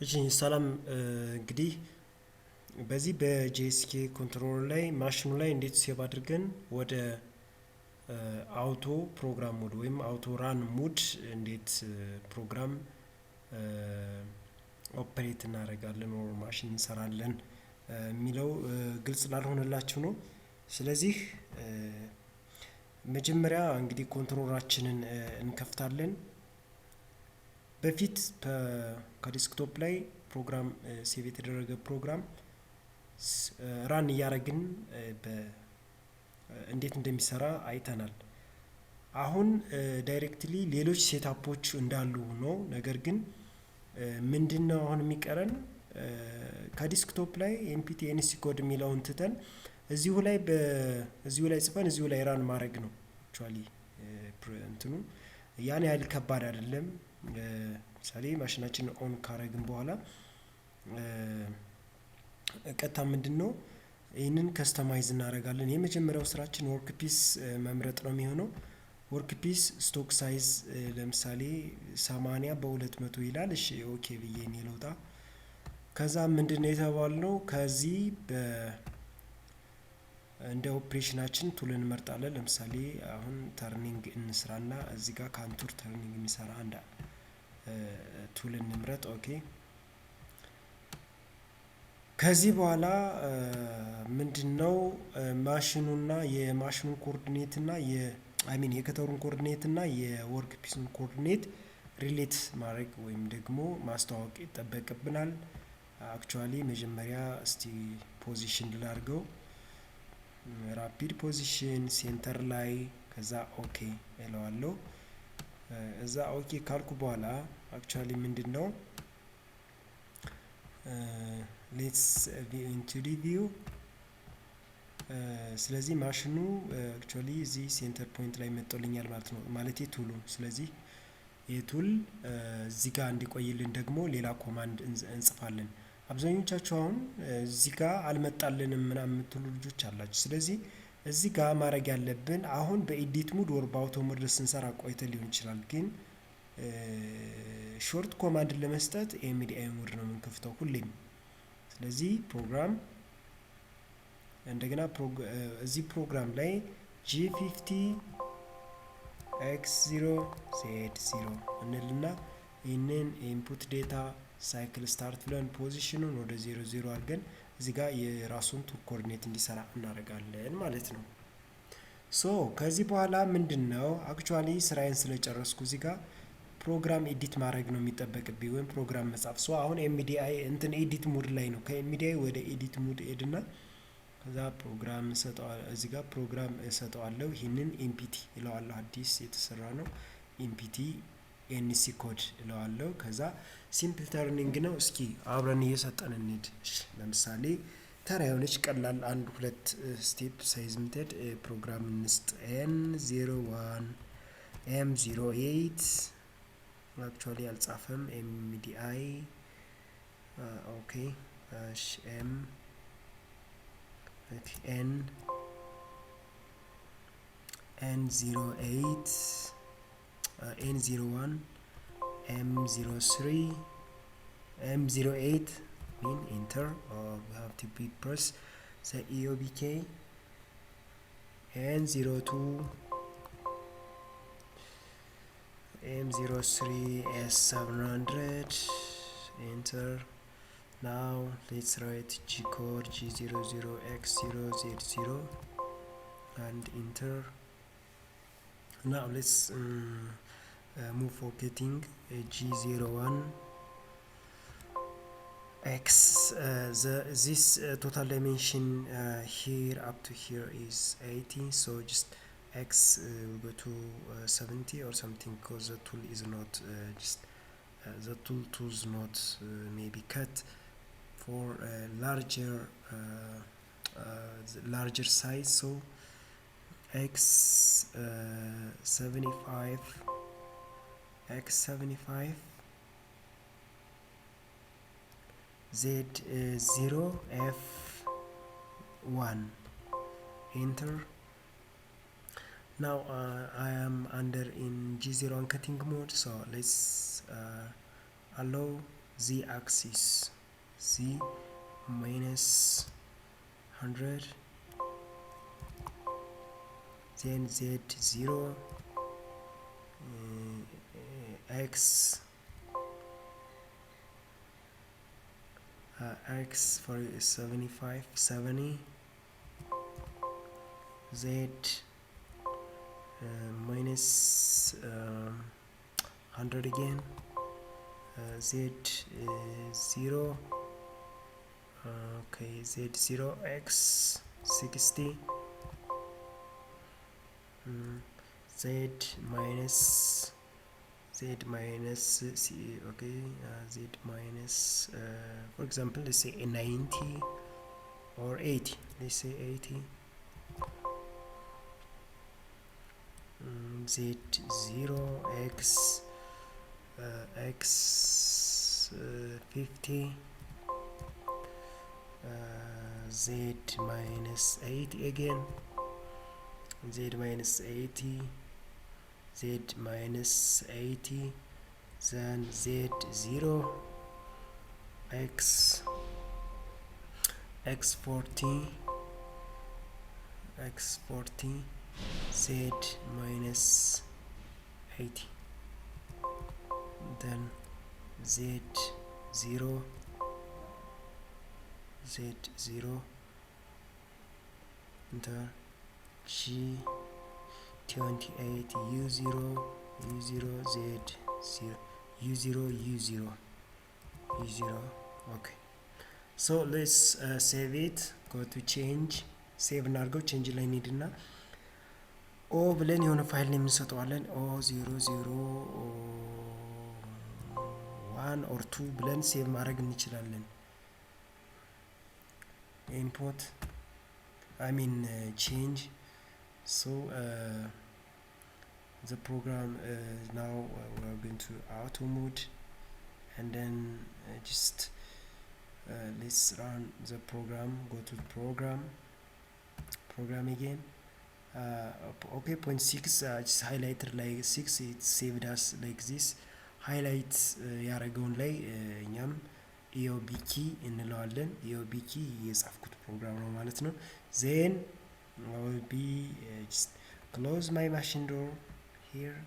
እሺ ሰላም እንግዲህ በዚህ በጂኤስኬ ኮንትሮለር ላይ ማሽኑ ላይ እንዴት ሴቭ አድርገን ወደ አውቶ ፕሮግራም ሞድ ወይም አውቶ ራን ሞድ እንዴት ፕሮግራም ኦፕሬት እናደርጋለን ወር ማሽን እንሰራለን የሚለው ግልጽ ላልሆነላችሁ ነው። ስለዚህ መጀመሪያ እንግዲህ ኮንትሮለራችንን እንከፍታለን። በፊት ከዲስክቶፕ ላይ ፕሮግራም ሴቭ የተደረገ ፕሮግራም ራን እያደረግን እንዴት እንደሚሰራ አይተናል። አሁን ዳይሬክትሊ ሌሎች ሴታፖች እንዳሉ ነው። ነገር ግን ምንድነው አሁን የሚቀረን ከዲስክቶፕ ላይ ኤንፒቲ ኤንሲ ኮድ የሚለውን ትተን እዚሁ ላይ ጽፈን እዚሁ ላይ ራን ማድረግ ነው። አክቹአሊ እንትኑ ያን ያህል ከባድ አይደለም። ለምሳሌ ማሽናችንን ኦን ካረግን በኋላ ቀጥታ ምንድነው ይህንን ከስተማይዝ እናደርጋለን። የመጀመሪያው ስራችን ወርክ ፒስ መምረጥ ነው የሚሆነው። ወርክ ፒስ ስቶክ ሳይዝ ለምሳሌ 80 በ200 ይላል። እሺ ኦኬ ብዬ እኔ ልውጣ። ከዛ ምንድነው የተባልነው ከዚህ እንደ ኦፕሬሽናችን ቱል እንመርጣለን። ለምሳሌ አሁን ተርኒንግ እንስራና እዚህ ጋር ካንቱር ተርኒንግ የሚሰራ አንድ ቱል እንምረጥ። ኦኬ ከዚህ በኋላ ምንድነው ማሽኑና የማሽኑን ኮኦርዲኔት እና የከተሩን ኮኦርዲኔት እና የወርክ ፒሱን ኮኦርዲኔት ሪሌት ማድረግ ወይም ደግሞ ማስተዋወቅ ይጠበቅብናል። አክቹአሊ መጀመሪያ እስቲ ፖዚሽን ላድርገው። ራፒድ ፖዚሽን ሴንተር ላይ ከዛ ኦኬ እለዋለሁ። እዛ ኦኬ ካልኩ በኋላ አክቹአሊ ምንድነው ሌትስ ኢንቱ ሪቪው ስለዚህ ማሽኑ አክቹአሊ እዚህ ሴንተር ፖይንት ላይ መጥቶልኛል ማለት ነው። ማለቴ ቱሉ ስለዚህ የቱል እዚህ ጋር እንዲቆይልን ደግሞ ሌላ ኮማንድ እንጽፋለን። አብዛኞቻችሁ አሁን እዚህ ጋር አልመጣልንም ምናምን የምትሉ ልጆች አላችሁ። ስለዚህ እዚህ ጋር ማድረግ ያለብን አሁን በኤዲት ሙድ ወር በአውቶ ሞድ ስንሰራ ቆይተን ሊሆን ይችላል። ግን ሾርት ኮማንድ ለመስጠት ኤምዲአይ ሙድ ነው የምንከፍተው ሁሌም። ስለዚህ ፕሮግራም እንደገና እዚህ ፕሮግራም ላይ G50 X0 Z0 እንልና ይህንን ኢንፑት ዴታ ሳይክል ስታርት ብለን ፖዚሽኑን ወደ 00 አድርገን እዚህ ጋር የራሱን ቱል ኮኦርዲኔት እንዲሰራ እናደርጋለን ማለት ነው። ሶ ከዚህ በኋላ ምንድነው አክቹአሊ ስራዬን ስለጨረስኩ እዚህ ጋር ፕሮግራም ኤዲት ማድረግ ነው የሚጠበቅብኝ ወይም ፕሮግራም መጻፍ። ሶ አሁን ኤምዲአይ ኤዲት ሙድ ላይ ነው። ከኤምዲአይ ወደ ኤዲት ሙድ ሄድና ከዛ ፕሮግራም እዚህ ጋር ፕሮግራም እሰጠዋለሁ። ይህንን ኤምፒቲ እለዋለሁ። አዲስ የተሰራ ነው። ኤምፒቲ ኤንሲ ኮድ እለዋለሁ። ከዛ ሲምፕል ተርኒንግ ነው። እስኪ አብረን እየሰጠን እንሂድ። ለምሳሌ ተራ የሆነች ቀላል አንድ ሁለት ስቴፕ ሳይዝ ምትሄድ ፕሮግራም እንስጥ። N01 M08 አክቹአሊ አልጻፈም። ኤምዲአይ ኦኬ እሺ N08 N01 M03 M08 mean enter or we have to press the EOBK N02 M03 S700 enter. Now let's write G code G00X0Z0 and enter. Now let's move for getting G01 X. This total dimension here up to here is 80, so just X will go to 70 or something because the tool is not the tool is not maybe cut for a larger size. So X75 Z0 F1 enter. Now I am under in G0 uncutting mode, so let's allow z axis, z minus 100, then z0, x for 75, 70, z minus 100 again, z 0, okay, z0 x 60, z minus c, okay, z minus for example, let's say 90 or 80, let's say 80, z0 x 50, z minus 80 again, z minus 80, z minus 80, then z0 x 40, z minus 80, then z0 enter G28 U0 Z0 U0. Okay, so let's save it. Go to change, save እናርገው። change ላይ እንሂድና ኦ ብለን የሆነ ፋይል ላይ እንሰጠዋለን። ኦ 001 or 2 ብለን ሴቭ ማድረግ እንችላለን። import change. So the program now we're going to auto mode, and then just let's run the program. Go to the program again. Okay, point 6 just highlighter like 6, it saved us like this. Highlight ያረገውን ላይ እኛም ኢኦቢኪ እንለዋለን። ኢኦቢኪ የጻፍኩት ፕሮግራም ነው ማለት ነው። then I will be just close my machine door here,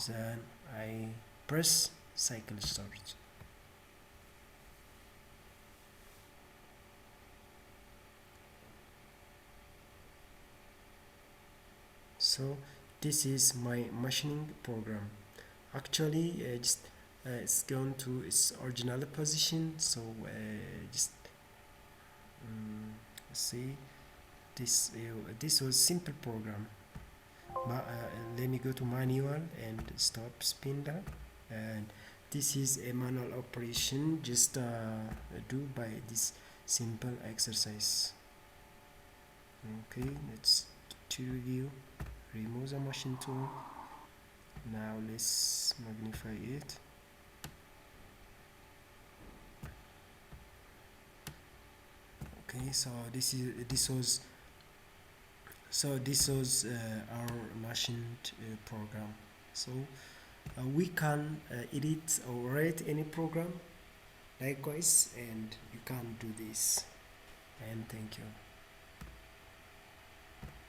then I press cycle start. So this is my machining program. Actually just it's gone to its original position, so just see this was simple program. Let me go to manual and stop spindle, and this is a manual operation. Just do by this simple exercise. Okay, let's to review. Remove the machine tool. Now let's magnify it. Okay, so this was our machined program. So we can edit or write any program likewise, and you can do this. And thank you.